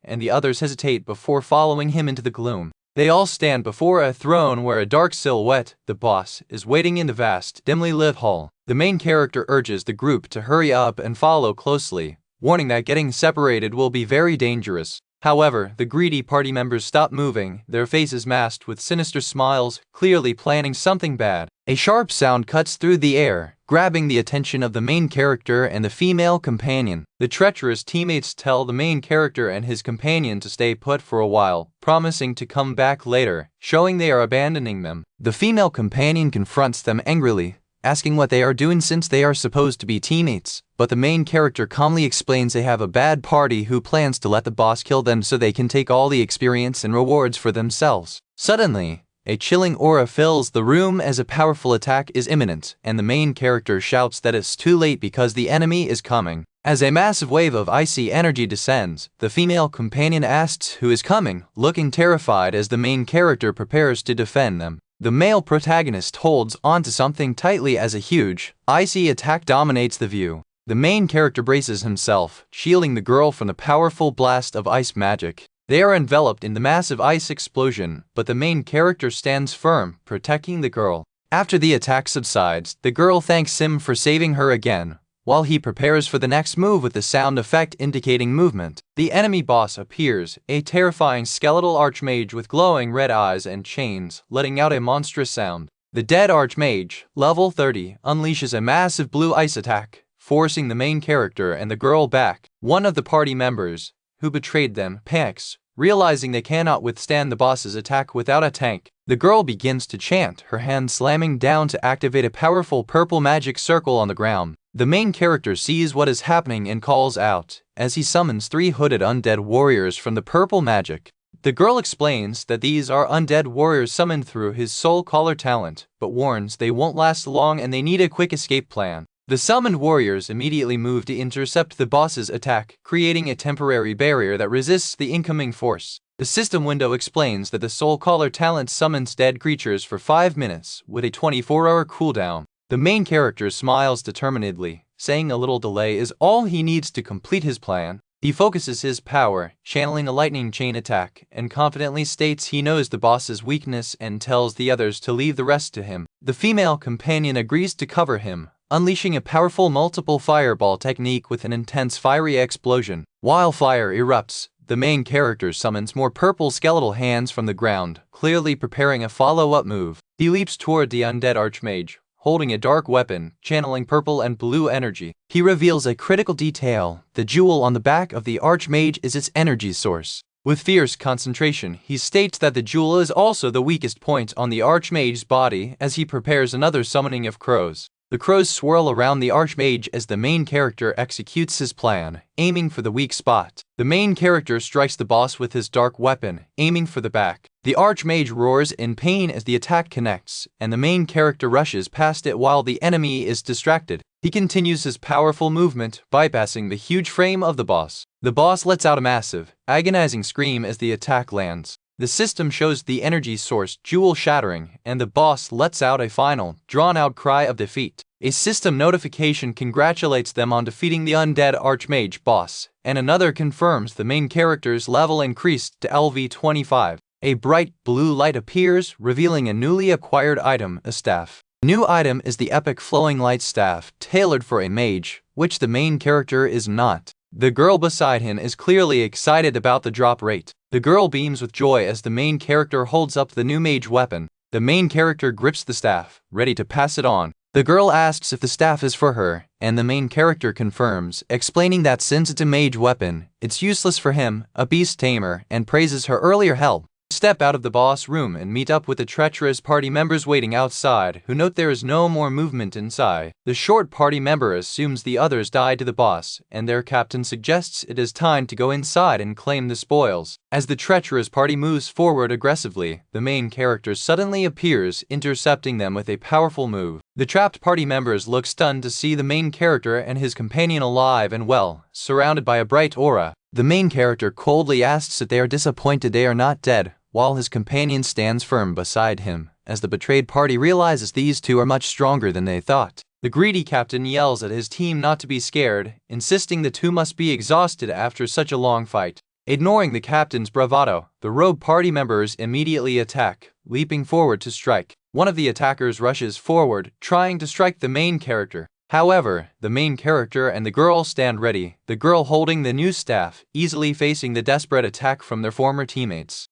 and the others hesitate before following him into the gloom. They all stand before a throne where a dark silhouette, the boss, is waiting in the vast, dimly lit hall. The main character urges the group to hurry up and follow closely, warning that getting separated will be very dangerous. However, the greedy party members stop moving, their faces masked with sinister smiles, clearly planning something bad. A sharp sound cuts through the air, grabbing the attention of the main character and the female companion. The treacherous teammates tell the main character and his companion to stay put for a while, promising to come back later, showing they are abandoning them. The female companion confronts them angrily, asking what they are doing since they are supposed to be teammates, but the main character calmly explains they have a bad party who plans to let the boss kill them so they can take all the experience and rewards for themselves. Suddenly, a chilling aura fills the room as a powerful attack is imminent, and the main character shouts that it's too late because the enemy is coming. As a massive wave of icy energy descends, the female companion asks who is coming, looking terrified as the main character prepares to defend them. The male protagonist holds onto something tightly as a huge, icy attack dominates the view. The main character braces himself, shielding the girl from the powerful blast of ice magic. They are enveloped in the massive ice explosion, but the main character stands firm, protecting the girl. After the attack subsides, the girl thanks him for saving her again, while he prepares for the next move with the sound effect indicating movement. The enemy boss appears, a terrifying skeletal archmage with glowing red eyes and chains, letting out a monstrous sound. The dead archmage, level 30, unleashes a massive blue ice attack, forcing the main character and the girl back. One of the party members, who betrayed them, panics, realizing they cannot withstand the boss's attack without a tank. The girl begins to chant, her hand slamming down to activate a powerful purple magic circle on the ground. The main character sees what is happening and calls out, as he summons 3 hooded undead warriors from the purple magic. The girl explains that these are undead warriors summoned through his soul caller talent, but warns they won't last long and they need a quick escape plan. The summoned warriors immediately move to intercept the boss's attack, creating a temporary barrier that resists the incoming force. The system window explains that the soul caller talent summons dead creatures for 5 minutes, with a 24-hour cooldown. The main character smiles determinedly, saying a little delay is all he needs to complete his plan. He focuses his power, channeling a lightning chain attack, and confidently states he knows the boss's weakness and tells the others to leave the rest to him. The female companion agrees to cover him, unleashing a powerful multiple fireball technique with an intense fiery explosion. While fire erupts, the main character summons more purple skeletal hands from the ground, clearly preparing a follow-up move. He leaps toward the undead archmage, holding a dark weapon, channeling purple and blue energy. He reveals a critical detail: the jewel on the back of the archmage is its energy source. With fierce concentration, he states that the jewel is also the weakest point on the archmage's body as he prepares another summoning of crows. The crows swirl around the archmage as the main character executes his plan, aiming for the weak spot. The main character strikes the boss with his dark weapon, aiming for the back. The archmage roars in pain as the attack connects, and the main character rushes past it while the enemy is distracted. He continues his powerful movement, bypassing the huge frame of the boss. The boss lets out a massive, agonizing scream as the attack lands. The system shows the energy source jewel shattering, and the boss lets out a final, drawn-out cry of defeat. A system notification congratulates them on defeating the undead archmage boss, and another confirms the main character's level increased to LV 25. A bright blue light appears, revealing a newly acquired item, a staff. The new item is the epic flowing light staff, tailored for a mage, which the main character is not. The girl beside him is clearly excited about the drop rate. The girl beams with joy as the main character holds up the new mage weapon. The main character grips the staff, ready to pass it on. The girl asks if the staff is for her, and the main character confirms, explaining that since it's a mage weapon, it's useless for him, a beast tamer, and praises her earlier help. Step out of the boss room and meet up with the treacherous party members waiting outside, who note there is no more movement inside. The short party member assumes the others died to the boss, and their captain suggests it is time to go inside and claim the spoils. As the treacherous party moves forward aggressively, the main character suddenly appears, intercepting them with a powerful move. The trapped party members look stunned to see the main character and his companion alive and well, surrounded by a bright aura. The main character coldly asks that they are disappointed they are not dead, while his companion stands firm beside him, as the betrayed party realizes these two are much stronger than they thought. The greedy captain yells at his team not to be scared, insisting the two must be exhausted after such a long fight. Ignoring the captain's bravado, the rogue party members immediately attack, leaping forward to strike. One of the attackers rushes forward, trying to strike the main character. However, the main character and the girl stand ready, the girl holding the new staff, easily facing the desperate attack from their former teammates.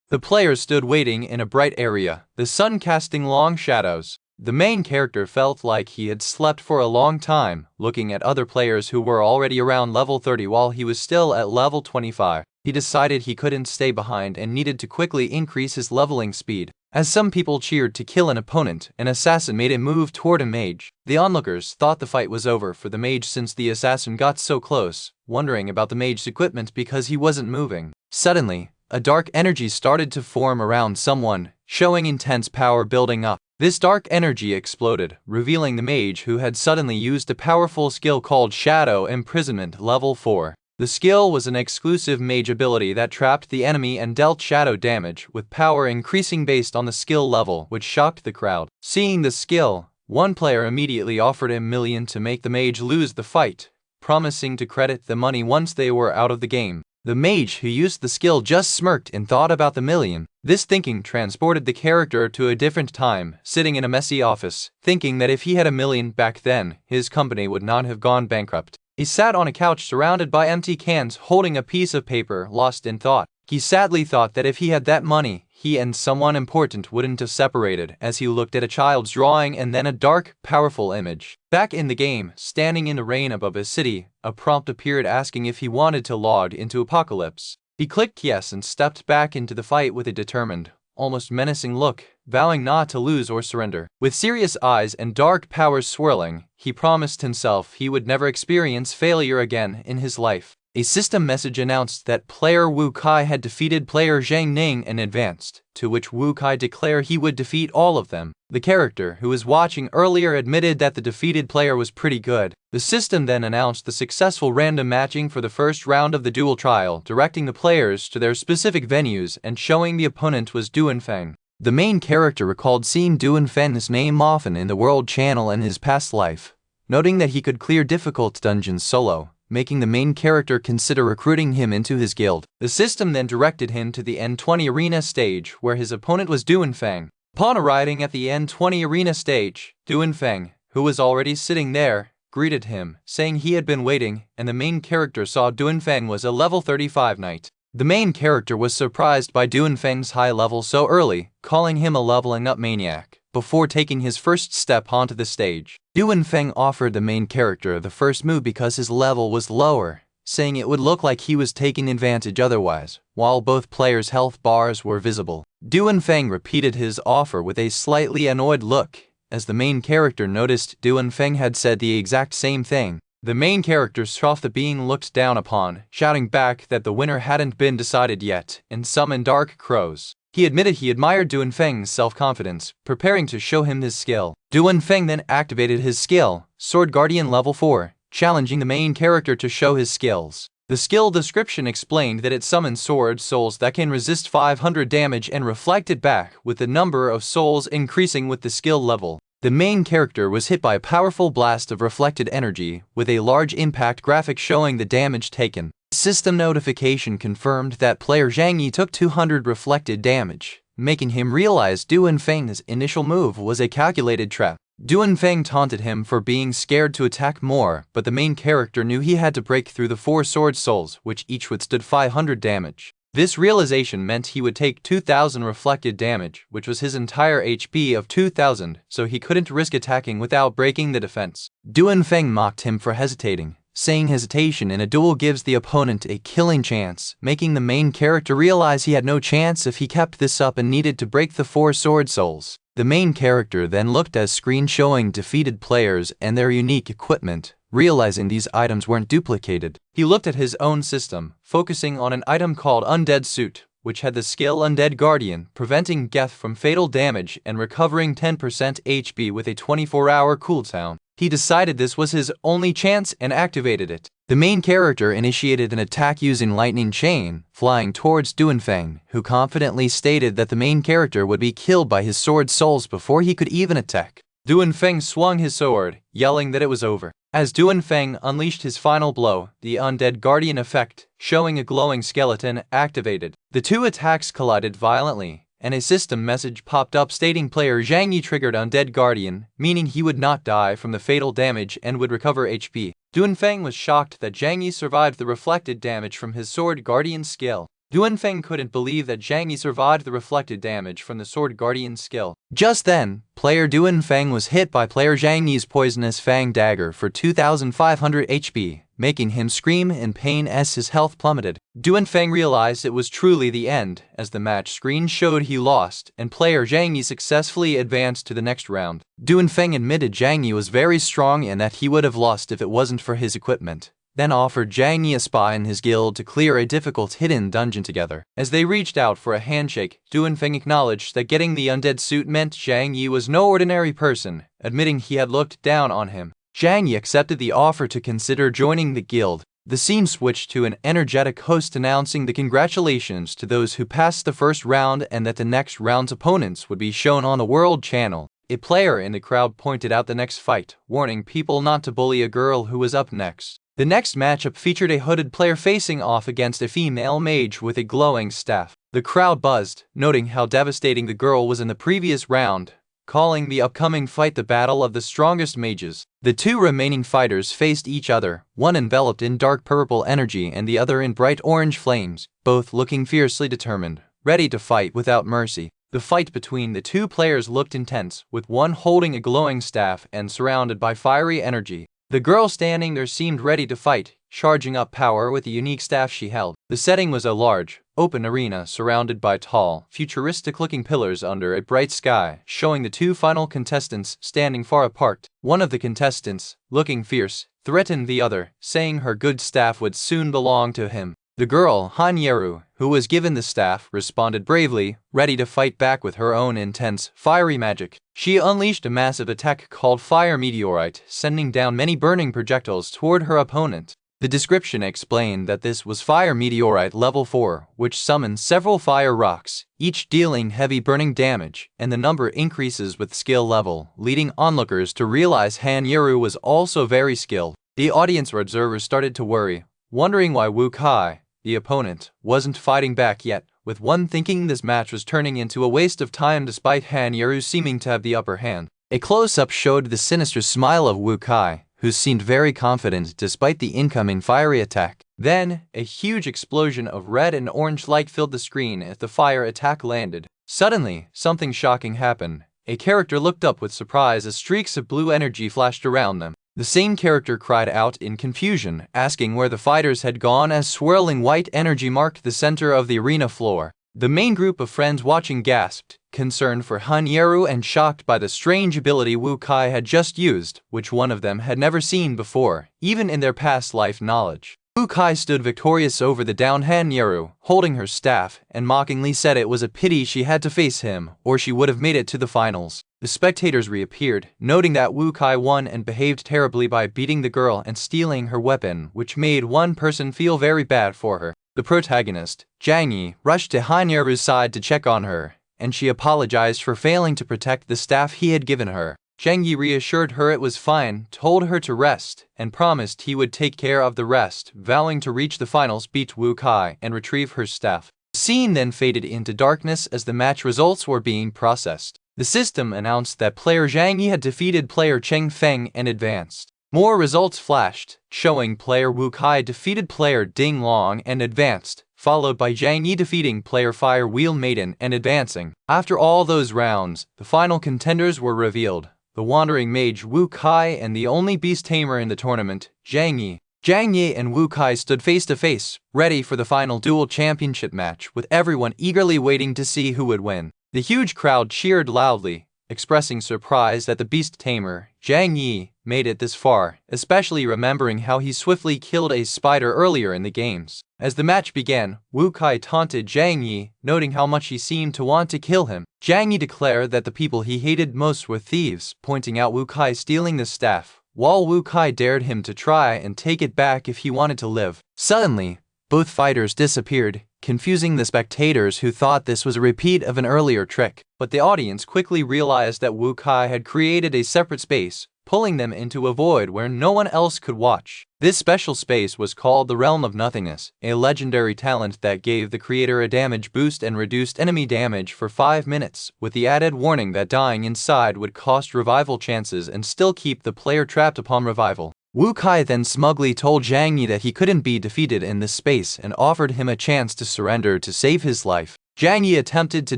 The players stood waiting in a bright area, the sun casting long shadows. The main character felt like he had slept for a long time, looking at other players who were already around level 30 while he was still at level 25. He decided he couldn't stay behind and needed to quickly increase his leveling speed. As some people cheered to kill an opponent, an assassin made a move toward a mage. The onlookers thought the fight was over for the mage since the assassin got so close, wondering about the mage's equipment because he wasn't moving. Suddenly, a dark energy started to form around someone, showing intense power building up. This dark energy exploded, revealing the mage who had suddenly used a powerful skill called Shadow Imprisonment Level 4. The skill was an exclusive mage ability that trapped the enemy and dealt shadow damage, with power increasing based on the skill level, which shocked the crowd. Seeing the skill, one player immediately offered him $1 million to make the mage lose the fight, promising to credit the money once they were out of the game. The mage who used the skill just smirked and thought about the $1 million. This thinking transported the character to a different time, sitting in a messy office, thinking that if he had $1 million back then, his company would not have gone bankrupt. He sat on a couch surrounded by empty cans, holding a piece of paper, lost in thought. He sadly thought that if he had that money, he and someone important wouldn't have separated, as he looked at a child's drawing and then a dark, powerful image. Back in the game, standing in the rain above his city, a prompt appeared asking if he wanted to log into Apocalypse. He clicked yes and stepped back into the fight with a determined, almost menacing look, vowing not to lose or surrender. With serious eyes and dark powers swirling, he promised himself he would never experience failure again in his life. A system message announced that player Wu Kai had defeated player Zhang Ning and advanced, to which Wu Kai declared he would defeat all of them. The character who was watching earlier admitted that the defeated player was pretty good. The system then announced the successful random matching for the first round of the duel trial, directing the players to their specific venues and showing the opponent was Duanfeng. The main character recalled seeing Duanfeng's name often in the World Channel in his past life, noting that he could clear difficult dungeons solo, making the main character consider recruiting him into his guild. The system then directed him to the N20 arena stage, where his opponent was Duanfeng. Upon arriving at the N20 arena stage, Duanfeng, who was already sitting there, greeted him, saying he had been waiting, and the main character saw Duanfeng was a level 35 knight. The main character was surprised by Duanfeng's high level so early, calling him a leveling up maniac, before taking his first step onto the stage. Duanfeng offered the main character the first move because his level was lower, saying it would look like he was taking advantage otherwise, while both players' health bars were visible. Duanfeng repeated his offer with a slightly annoyed look, as the main character noticed Duanfeng had said the exact same thing. The main character scoffed at being looked down upon, shouting back that the winner hadn't been decided yet, and summoned dark crows. He admitted he admired Duanfeng's self-confidence, preparing to show him his skill. Duanfeng then activated his skill, Sword Guardian level 4, challenging the main character to show his skills. The skill description explained that it summons sword souls that can resist 500 damage and reflect it back, with the number of souls increasing with the skill level. The main character was hit by a powerful blast of reflected energy, with a large impact graphic showing the damage taken. System notification confirmed that player Zhang Yi took 200 reflected damage, making him realize Duanfeng's initial move was a calculated trap. Duanfeng taunted him for being scared to attack more, but the main character knew he had to break through the 4 sword souls, which each withstood 500 damage. This realization meant he would take 2,000 reflected damage, which was his entire HP of 2,000, so he couldn't risk attacking without breaking the defense. Duanfeng mocked him for hesitating, saying hesitation in a duel gives the opponent a killing chance, making the main character realize he had no chance if he kept this up and needed to break the 4 sword souls. The main character then looked at a screen showing defeated players and their unique equipment, realizing these items weren't duplicated. He looked at his own system, focusing on an item called Undead Suit, which had the skill Undead Guardian, preventing death from fatal damage and recovering 10% HP with a 24-hour cooldown. He decided this was his only chance and activated it. The main character initiated an attack using Lightning Chain, flying towards Duanfeng, who confidently stated that the main character would be killed by his sword souls before he could even attack. Duanfeng swung his sword, yelling that it was over. As Duanfeng unleashed his final blow, the Undead Guardian effect, showing a glowing skeleton, activated. The 2 attacks collided violently, and a system message popped up stating player Zhang Yi triggered Undead Guardian, meaning he would not die from the fatal damage and would recover HP. Duanfeng was shocked that Zhang Yi survived the reflected damage from his Sword Guardian skill. Duanfeng couldn't believe that Zhang Yi survived the reflected damage from the Sword Guardian skill. Just then, player Duanfeng was hit by player Zhang Yi's poisonous Fang Dagger for 2,500 HP, making him scream in pain as his health plummeted. Duanfeng realized it was truly the end, as the match screen showed he lost, and player Zhang Yi successfully advanced to the next round. Duanfeng admitted Zhang Yi was very strong and that he would have lost if it wasn't for his equipment, then offered Zhang Yi a spot in his guild to clear a difficult hidden dungeon together. As they reached out for a handshake, Duanfeng acknowledged that getting the undead suit meant Zhang Yi was no ordinary person, admitting he had looked down on him. Zhang Yi accepted the offer to consider joining the guild. The scene switched to an energetic host announcing the congratulations to those who passed the first round and that the next round's opponents would be shown on the World Channel. A player in the crowd pointed out the next fight, warning people not to bully a girl who was up next. The next matchup featured a hooded player facing off against a female mage with a glowing staff. The crowd buzzed, noting how devastating the girl was in the previous round, calling the upcoming fight the Battle of the Strongest Mages. The two remaining fighters faced each other, one enveloped in dark purple energy and the other in bright orange flames, both looking fiercely determined, ready to fight without mercy. The fight between the two players looked intense, with one holding a glowing staff and surrounded by fiery energy. The girl standing there seemed ready to fight, charging up power with the unique staff she held. The setting was a large, open arena surrounded by tall, futuristic-looking pillars under a bright sky, showing the two final contestants standing far apart. One of the contestants, looking fierce, threatened the other, saying her good staff would soon belong to him. The girl, Han Yeru, who was given the staff, responded bravely, ready to fight back with her own intense, fiery magic. She unleashed a massive attack called Fire Meteorite, sending down many burning projectiles toward her opponent. The description explained that this was Fire Meteorite level 4, which summons several fire rocks, each dealing heavy burning damage, and the number increases with skill level, leading onlookers to realize Han Yeru was also very skilled. The audience or observers started to worry, wondering why Wu Kai, the opponent, wasn't fighting back yet, with one thinking this match was turning into a waste of time despite Han Yeru seeming to have the upper hand. A close-up showed the sinister smile of Wu Kai, who seemed very confident despite the incoming fiery attack. Then, a huge explosion of red and orange light filled the screen as the fire attack landed. Suddenly, something shocking happened. A character looked up with surprise as streaks of blue energy flashed around them. The same character cried out in confusion, asking where the fighters had gone as swirling white energy marked the center of the arena floor. The main group of friends watching gasped, concerned for Han Yeru and shocked by the strange ability Wu Kai had just used, which one of them had never seen before, even in their past life knowledge. Wu Kai stood victorious over the downed Han Yeru, holding her staff, and mockingly said it was a pity she had to face him, or she would have made it to the finals. The spectators reappeared, noting that Wu Kai won and behaved terribly by beating the girl and stealing her weapon, which made one person feel very bad for her. The protagonist, Zhang Yi, rushed to Han Yeru's side to check on her, and she apologized for failing to protect the staff he had given her. Zhang Yi reassured her it was fine, told her to rest, and promised he would take care of the rest, vowing to reach the finals, beat Wu Kai, and retrieve her staff. The scene then faded into darkness as the match results were being processed. The system announced that player Zhang Yi had defeated player Cheng Feng and advanced. More results flashed, showing player Wu Kai defeated player Ding Long and advanced, followed by Zhang Yi defeating player Fire Wheel Maiden and advancing. After all those rounds, the final contenders were revealed. The wandering mage Wu Kai and the only beast tamer in the tournament, Zhang Yi. Zhang Yi and Wu Kai stood face to face, ready for the final dual championship match, with everyone eagerly waiting to see who would win. The huge crowd cheered loudly, expressing surprise that the beast tamer, Zhang Yi, made it this far, especially remembering how he swiftly killed a spider earlier in the games. As the match began, Wu Kai taunted Zhang Yi, noting how much he seemed to want to kill him. Zhang Yi declared that the people he hated most were thieves, pointing out Wu Kai stealing the staff, while Wu Kai dared him to try and take it back if he wanted to live. Suddenly, both fighters disappeared, confusing the spectators who thought this was a repeat of an earlier trick. But the audience quickly realized that Wu Kai had created a separate space, pulling them into a void where no one else could watch. This special space was called the Realm of Nothingness, a legendary talent that gave the creator a damage boost and reduced enemy damage for 5 minutes, with the added warning that dying inside would cost revival chances and still keep the player trapped upon revival. Wu Kai then smugly told Zhang Yi that he couldn't be defeated in this space and offered him a chance to surrender to save his life. Zhang Yi attempted to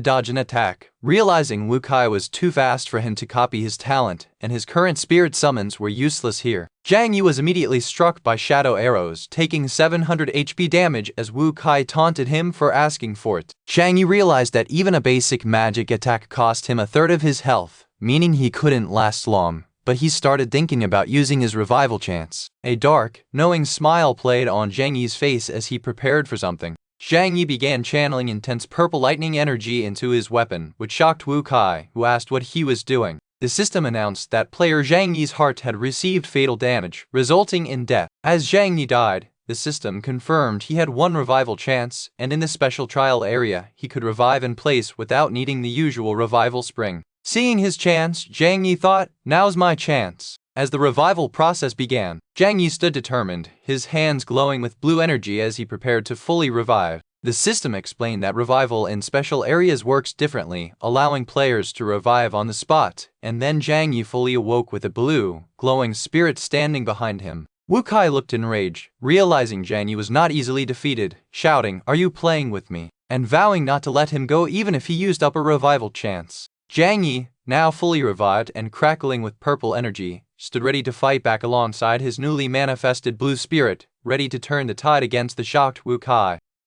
dodge an attack, realizing Wu Kai was too fast for him to copy his talent, and his current spirit summons were useless here. Zhang Yi was immediately struck by shadow arrows, taking 700 HP damage as Wu Kai taunted him for asking for it. Zhang Yi realized that even a basic magic attack cost him a third of his health, meaning he couldn't last long. but he started thinking about using his revival chance. A dark, knowing smile played on Zhang Yi's face as he prepared for something. Zhang Yi began channeling intense purple lightning energy into his weapon, which shocked Wu Kai, who asked what he was doing. The system announced that player Zhang Yi's heart had received fatal damage, resulting in death. As Zhang Yi died, the system confirmed he had one revival chance, and in the special trial area, he could revive in place without needing the usual revival spring. Seeing his chance, Zhang Yi thought, "Now's my chance." As the revival process began, Zhang Yi stood determined, his hands glowing with blue energy as he prepared to fully revive. The system explained that revival in special areas works differently, allowing players to revive on the spot, and then Zhang Yi fully awoke with a blue, glowing spirit standing behind him. Wu Kai looked enraged, realizing Zhang Yi was not easily defeated, shouting, "Are you playing with me?" and vowing not to let him go even if he used up a revival chance. Zhang Yi, now fully revived and crackling with purple energy, stood ready to fight back alongside his newly manifested blue spirit, ready to turn the tide against the shocked Wu Kai.